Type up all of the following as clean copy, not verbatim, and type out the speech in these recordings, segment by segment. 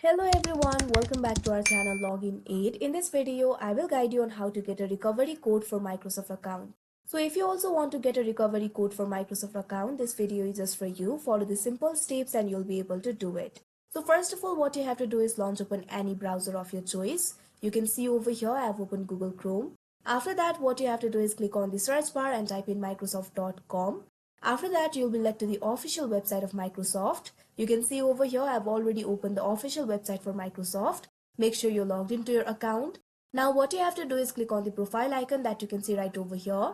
Hello everyone, welcome back to our channel Login Aid. In this video, I will guide you on how to get a recovery code for Microsoft account. So if you also want to get a recovery code for Microsoft account, this video is just for you. Follow the simple steps and you'll be able to do it. So first of all, what you have to do is launch open any browser of your choice. You can see over here I have opened Google Chrome. After that, what you have to do is click on the search bar and type in microsoft.com. After that, you'll be led to the official website of Microsoft. You can see over here, I've already opened the official website for Microsoft. Make sure you're logged into your account. Now, what you have to do is click on the profile icon that you can see right over here.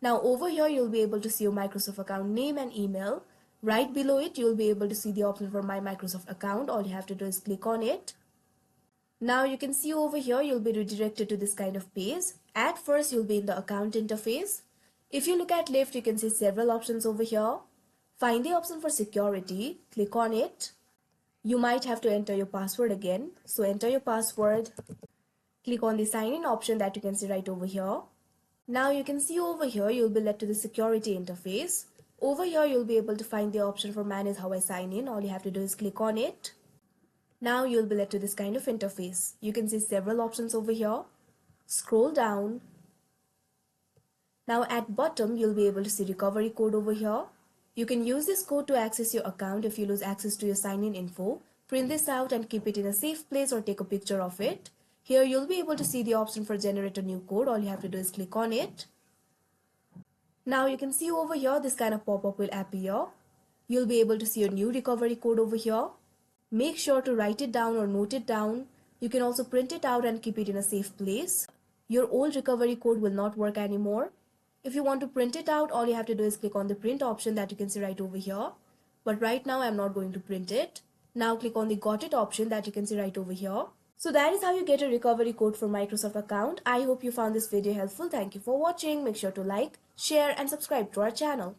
Now, over here, you'll be able to see your Microsoft account name and email. Right below it, you'll be able to see the option for My Microsoft account. All you have to do is click on it. Now, you can see over here, you'll be redirected to this kind of page. At first, you'll be in the account interface. If you look at left, you can see several options over here. Find the option for security, click on it. You might have to enter your password again. So enter your password, click on the sign in option that you can see right over here. Now you can see over here, you'll be led to the security interface. Over here, you'll be able to find the option for manage how I sign in. All you have to do is click on it. Now you'll be led to this kind of interface. You can see several options over here. Scroll down. Now at bottom, you'll be able to see recovery code over here. You can use this code to access your account if you lose access to your sign-in info. Print this out and keep it in a safe place or take a picture of it. Here you'll be able to see the option for generate a new code. All you have to do is click on it. Now you can see over here this kind of pop-up will appear. You'll be able to see a new recovery code over here. Make sure to write it down or note it down. You can also print it out and keep it in a safe place. Your old recovery code will not work anymore. If you want to print it out, all you have to do is click on the print option that you can see right over here. But right now I'm not going to print it. Now click on the got it option that you can see right over here. So that is how you get a recovery code for Microsoft account. I hope you found this video helpful. Thank you for watching. Make sure to like, share and subscribe to our channel.